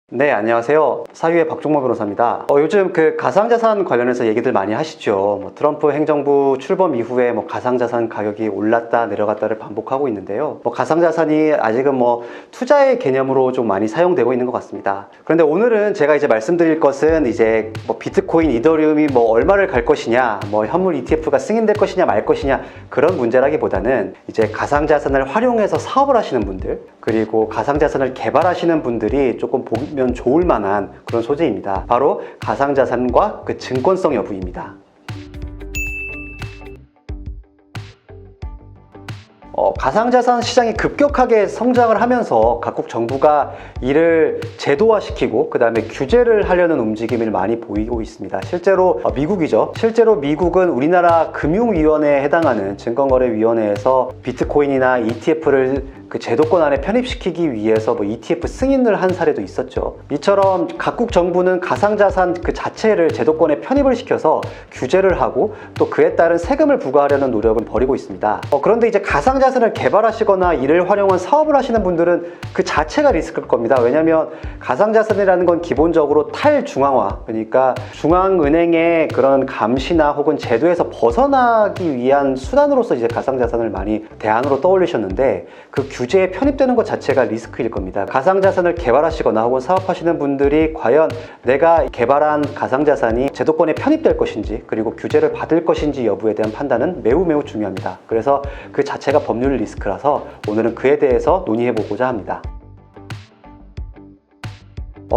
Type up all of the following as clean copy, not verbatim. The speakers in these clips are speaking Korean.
네, 안녕하세요. 사유의 박종모 변호사입니다. 요즘 가상자산 관련해서 얘기들 많이 하시죠. 트럼프 행정부 출범 이후에 가상자산 가격이 올랐다 내려갔다를 반복하고 있는데요. 가상자산이 아직은 투자의 개념으로 좀 많이 사용되고 있는 것 같습니다. 그런데 오늘은 제가 이제 말씀드릴 것은 이제 비트코인, 이더리움이 얼마를 갈 것이냐, 현물 ETF가 승인될 것이냐 말 것이냐 그런 문제라기보다는 이제 가상자산을 활용해서 사업을 하시는 분들, 그리고 가상자산을 개발하시는 분들이 조금 보면 좋을 만한 그런 소재입니다. 바로 가상자산과 그 증권성 여부입니다. 가상자산 시장이 급격하게 성장을 하면서 각국 정부가 이를 제도화시키고 그 다음에 규제를 하려는 움직임을 많이 보이고 있습니다. 실제로 미국이죠. 실제로 미국은 우리나라 금융위원회에 해당하는 증권거래위원회에서 비트코인이나 ETF를 그 제도권 안에 편입시키기 위해서 ETF 승인을 한 사례도 있었죠. 이처럼 각국 정부는 가상자산 그 자체를 제도권에 편입을 시켜서 규제를 하고 또 그에 따른 세금을 부과하려는 노력을 벌이고 있습니다. 그런데 이제 가상자산을 개발하시거나 이를 활용한 사업을 하시는 분들은 그 자체가 리스크일 겁니다. 왜냐하면 가상자산이라는 건 기본적으로 탈중앙화, 그러니까 중앙은행의 그런 감시나 혹은 제도에서 벗어나기 위한 수단으로서 이제 가상자산을 많이 대안으로 떠올리셨는데 그 규제에 편입되는 것 자체가 리스크일 겁니다. 가상자산을 개발하시거나 혹은 사업하시는 분들이 과연 내가 개발한 가상자산이 제도권에 편입될 것인지 그리고 규제를 받을 것인지 여부에 대한 판단은 매우 중요합니다. 그래서 그 자체가 법률 리스크라서 오늘은 그에 대해서 논의해보고자 합니다.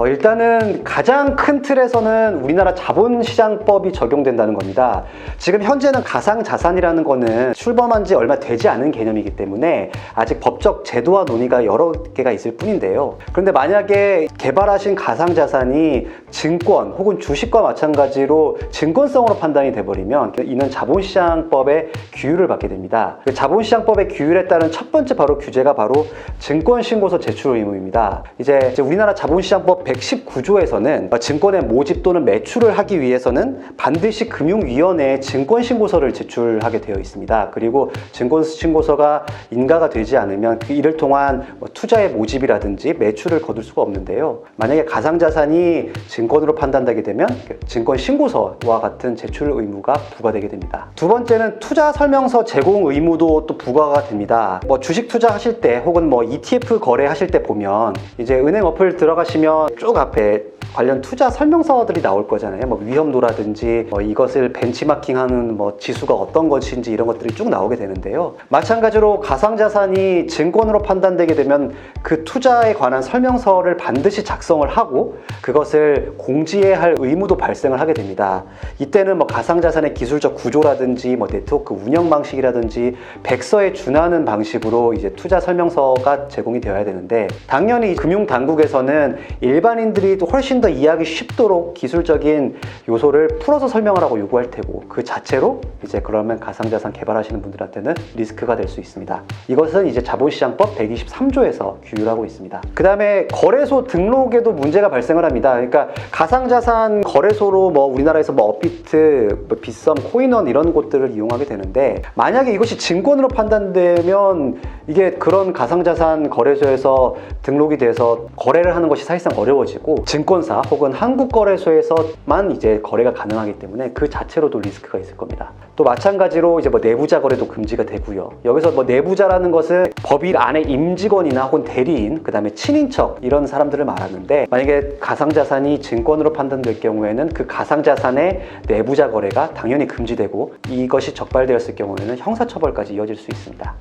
일단은 가장 큰 틀에서는 우리나라 자본시장법이 적용된다는 겁니다. 지금 현재는 가상자산이라는 거는 출범한 지 얼마 되지 않은 개념이기 때문에 아직 법적 제도화 논의가 여러 개가 있을 뿐인데요. 그런데 만약에 개발하신 가상자산이 증권 혹은 주식과 마찬가지로 증권성으로 판단이 돼버리면 이는 자본시장법의 규율을 받게 됩니다. 자본시장법의 규율에 따른 첫 번째 규제가 바로 증권신고서 제출 의무입니다. 이제 우리나라 자본시장법 119조에서는 증권의 모집 또는 매출을 하기 위해서는 반드시 금융위원회에 증권신고서를 제출하게 되어 있습니다. 그리고 증권신고서가 인가가 되지 않으면 이를 통한 투자의 모집이라든지 매출을 거둘 수가 없는데요. 만약에 가상자산이 증권으로 판단되게 되면 증권신고서와 같은 제출 의무가 부과되게 됩니다. 두 번째는 투자 설명서 제공 의무도 또 부과가 됩니다. 주식 투자하실 때 혹은 ETF 거래하실 때 보면 이제 은행 어플 들어가시면 쭉 앞에 관련 투자 설명서들이 나올 거잖아요. 위험도라든지 이것을 벤치마킹하는 지수가 어떤 것인지 이런 것들이 쭉 나오게 되는데요. 마찬가지로 가상자산이 증권으로 판단되게 되면 그 투자에 관한 설명서를 반드시 작성을 하고 그것을 공지해야 할 의무도 발생을 하게 됩니다. 이때는 가상자산의 기술적 구조라든지 네트워크 운영 방식이라든지 백서에 준하는 방식으로 이제 투자 설명서가 제공이 되어야 되는데 당연히 금융당국에서는 일반인들이 또 훨씬 더 이해하기 쉽도록 기술적인 요소를 풀어서 설명하라고 요구할 테고 그 자체로 이제 그러면 가상자산 개발하시는 분들한테는 리스크가 될 수 있습니다. 이것은 이제 자본시장법 123조에서 규율하고 있습니다. 그 다음에 거래소 등록에도 문제가 발생을 합니다. 그러니까 가상자산 거래소로 우리나라에서 업비트, 빗썸, 코인원 이런 곳들을 이용하게 되는데 만약에 이것이 증권으로 판단되면 이게 그런 가상자산 거래소에서 등록이 돼서 거래를 하는 것이 사실상 어려워지고 증권사 혹은 한국거래소에서만 이제 거래가 가능하기 때문에 그 자체로도 리스크가 있을 겁니다. 또 마찬가지로 이제 내부자 거래도 금지가 되고요. 여기서 내부자라는 것은 법인 안에 임직원이나 혹은 대리인, 그 다음에 친인척 이런 사람들을 말하는데 만약에 가상자산이 증권으로 판단될 경우에는 그 가상자산의 내부자 거래가 당연히 금지되고 이것이 적발되었을 경우에는 형사처벌까지 이어질 수 있습니다.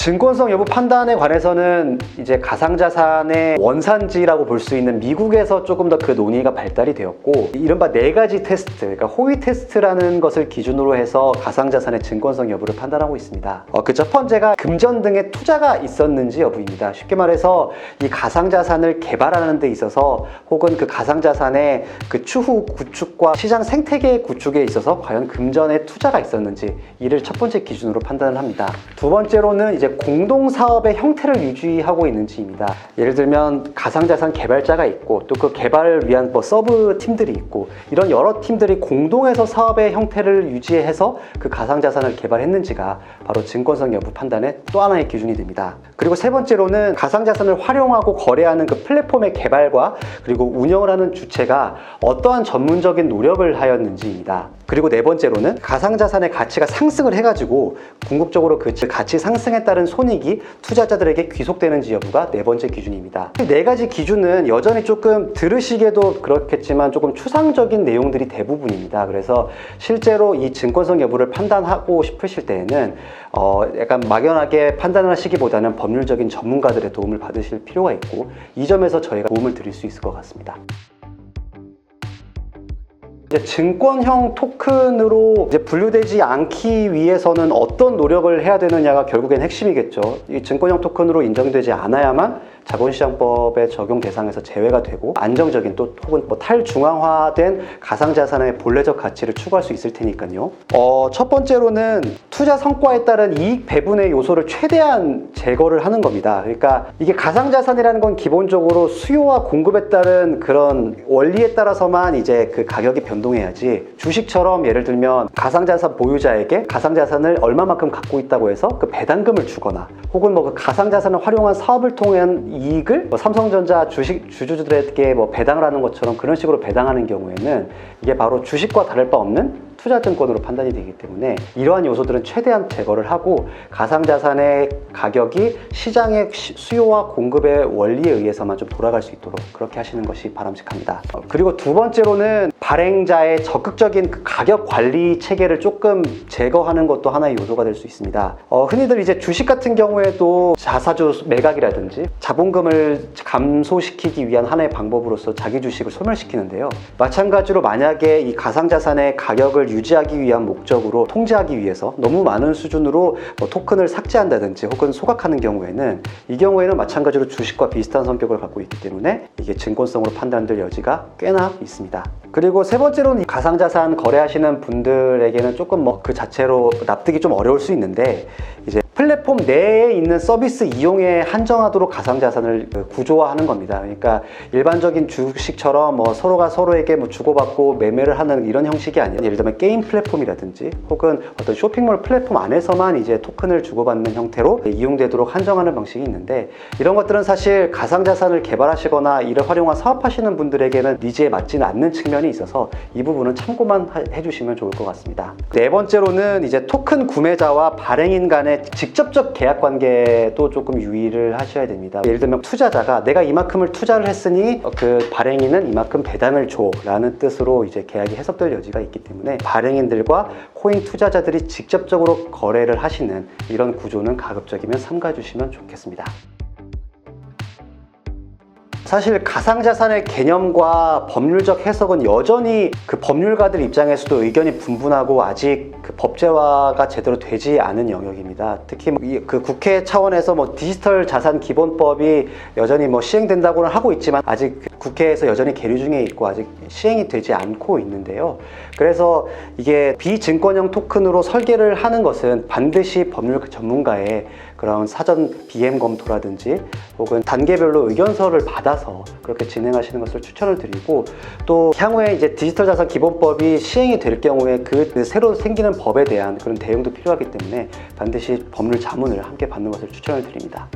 증권성 여부 판단에 관해서는 이제 가상자산의 원산지라고 볼 수 있는 미국에서 조금 더 그 논의가 발달이 되었고 이른바 4가지 테스트, 그러니까 호위 테스트라는 것을 기준으로 해서 가상자산의 증권성 여부를 판단하고 있습니다. 그 첫 번째가 금전 등의 투자가 있었는지 여부입니다. 쉽게 말해서 이 가상자산을 개발하는 데 있어서 혹은 그 가상자산의 그 추후 구축과 시장 생태계 구축에 있어서 과연 금전의 투자가 있었는지 이를 첫 번째 기준으로 판단을 합니다. 두 번째로는 이제 공동 사업의 형태를 유지하고 있는지입니다. 예를 들면 가상자산 개발자가 있고 또 그 개발을 위한 뭐 서브 팀들이 있고 이런 여러 팀들이 공동해서 사업의 형태를 유지해서 그 가상자산을 개발했는지가 바로 증권성 여부 판단의 또 하나의 기준이 됩니다. 그리고 세 번째로는 가상자산을 활용하고 거래하는 그 플랫폼의 개발과 그리고 운영을 하는 주체가 어떠한 전문적인 노력을 하였는지입니다. 그리고 네 번째로는 가상자산의 가치가 상승을 해가지고 궁극적으로 그 가치 상승에 따른 손익이 투자자들에게 귀속되는지 여부가 네 번째 기준입니다. 이 네 가지 기준은 여전히 조금 들으시기에도 그렇겠지만 조금 추상적인 내용들이 대부분입니다. 그래서 실제로 이 증권성 여부를 판단하고 싶으실 때에는 약간 막연하게 판단을 하시기보다는 법률적인 전문가들의 도움을 받으실 필요가 있고 이 점에서 저희가 도움을 드릴 수 있을 것 같습니다. 이제 증권형 토큰으로 이제 분류되지 않기 위해서는 어떤 노력을 해야 되느냐가 결국엔 핵심이겠죠. 이 증권형 토큰으로 인정되지 않아야만 자본시장법의 적용 대상에서 제외가 되고 안정적인 또 혹은 뭐 탈중앙화된 가상자산의 본래적 가치를 추구할 수 있을 테니까요. 첫 번째로는 투자 성과에 따른 이익 배분의 요소를 최대한 제거를 하는 겁니다. 그러니까 이게 가상자산이라는 건 기본적으로 수요와 공급에 따른 그런 원리에 따라서만 이제 그 가격이 변동해야지, 주식처럼 예를 들면 가상자산 보유자에게 가상자산을 얼마만큼 갖고 있다고 해서 그 배당금을 주거나 혹은 뭐 그 가상자산을 활용한 사업을 통한 이익을 뭐 삼성전자 주주들에게 뭐 배당을 하는 것처럼 그런 식으로 배당하는 경우에는 이게 바로 주식과 다를 바 없는 투자증권으로 판단이 되기 때문에 이러한 요소들은 최대한 제거를 하고 가상자산의 가격이 시장의 수요와 공급의 원리에 의해서만 좀 돌아갈 수 있도록 그렇게 하시는 것이 바람직합니다. 그리고 두 번째로는 발행자의 적극적인 그 가격 관리 체계를 조금 제거하는 것도 하나의 요소가 될 수 있습니다. 흔히들 이제 주식 같은 경우에도 자사주 매각이라든지 자본금을 감소시키기 위한 하나의 방법으로서 자기 주식을 소멸시키는데요. 마찬가지로 만약에 이 가상자산의 가격을 유지하기 위한 목적으로 통제하기 위해서 너무 많은 수준으로 뭐 토큰을 삭제한다든지 혹은 소각하는 경우에는 이 경우에는 마찬가지로 주식과 비슷한 성격을 갖고 있기 때문에 이게 증권성으로 판단될 여지가 꽤나 있습니다. 그리고 세 번째로는 가상자산 거래하시는 분들에게는 조금 뭐 그 자체로 납득이 좀 어려울 수 있는데 이제 플랫폼 내에 있는 서비스 이용에 한정하도록 가상자산을 구조화하는 겁니다. 그러니까 일반적인 주식처럼 뭐 서로가 서로에게 뭐 주고받고 매매를 하는 이런 형식이 아니라 예를 들면 게임 플랫폼이라든지 혹은 어떤 쇼핑몰 플랫폼 안에서만 이제 토큰을 주고받는 형태로 이용되도록 한정하는 방식이 있는데 이런 것들은 사실 가상자산을 개발하시거나 이를 활용한 사업하시는 분들에게는 니즈에 맞지는 않는 측면이 있어서 이 부분은 참고만 해주시면 좋을 것 같습니다. 네 번째로는 이제 토큰 구매자와 발행인 간의 직접적 계약 관계도 조금 유의를 하셔야 됩니다. 예를 들면 투자자가 내가 이만큼을 투자를 했으니 그 발행인은 이만큼 배당을 줘 라는 뜻으로 이제 계약이 해석될 여지가 있기 때문에 발행인들과 코인 투자자들이 직접적으로 거래를 하시는 이런 구조는 가급적이면 삼가 주시면 좋겠습니다. 사실 가상자산의 개념과 법률적 해석은 여전히 그 법률가들 입장에서도 의견이 분분하고 아직 그 법제화가 제대로 되지 않은 영역입니다. 특히 그 국회 차원에서 뭐 디지털 자산 기본법이 여전히 뭐 시행된다고는 하고 있지만 아직 국회에서 여전히 계류 중에 있고 아직 시행이 되지 않고 있는데요. 그래서 이게 비증권형 토큰으로 설계를 하는 것은 반드시 법률 전문가의 그런 사전 BM 검토라든지 혹은 단계별로 의견서를 받아서 그렇게 진행하시는 것을 추천을 드리고 또 향후에 이제 디지털 자산 기본법이 시행이 될 경우에 그 새로 생기는 법에 대한 그런 대응도 필요하기 때문에 반드시 법률 자문을 함께 받는 것을 추천을 드립니다.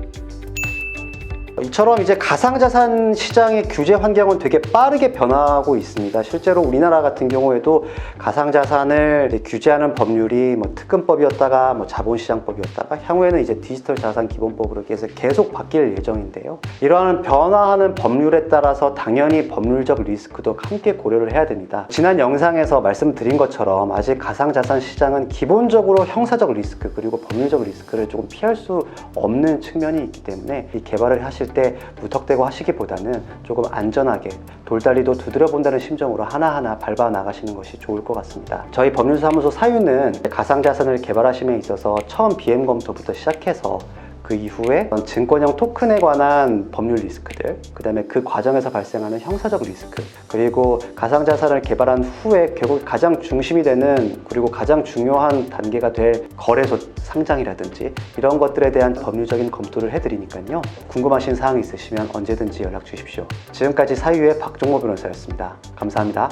이처럼 이제 가상자산 시장의 규제 환경은 되게 빠르게 변화하고 있습니다. 실제로 우리나라 같은 경우에도 가상자산을 규제하는 법률이 뭐 특금법이었다가 뭐 자본시장법이었다가 향후에는 이제 디지털 자산 기본법으로 해서 계속 바뀔 예정인데요. 이러한 변화하는 법률에 따라서 당연히 법률적 리스크도 함께 고려를 해야 됩니다. 지난 영상에서 말씀드린 것처럼 아직 가상자산 시장은 기본적으로 형사적 리스크 그리고 법률적 리스크를 조금 피할 수 없는 측면이 있기 때문에 이 개발을 하실 때 무턱대고 하시기보다는 조금 안전하게 돌다리도 두드려 본다는 심정으로 하나하나 밟아 나가시는 것이 좋을 것 같습니다. 저희 법률사무소 사유는 가상자산을 개발하심에 있어서 처음 BM 검토부터 시작해서 그 이후에 증권형 토큰에 관한 법률 리스크들, 그 다음에 그 과정에서 발생하는 형사적 리스크, 그리고 가상자산을 개발한 후에 결국 가장 중심이 되는 그리고 가장 중요한 단계가 될 거래소 상장이라든지 이런 것들에 대한 법률적인 검토를 해드리니까요. 궁금하신 사항이 있으시면 언제든지 연락 주십시오. 지금까지 사유의 박종모 변호사였습니다. 감사합니다.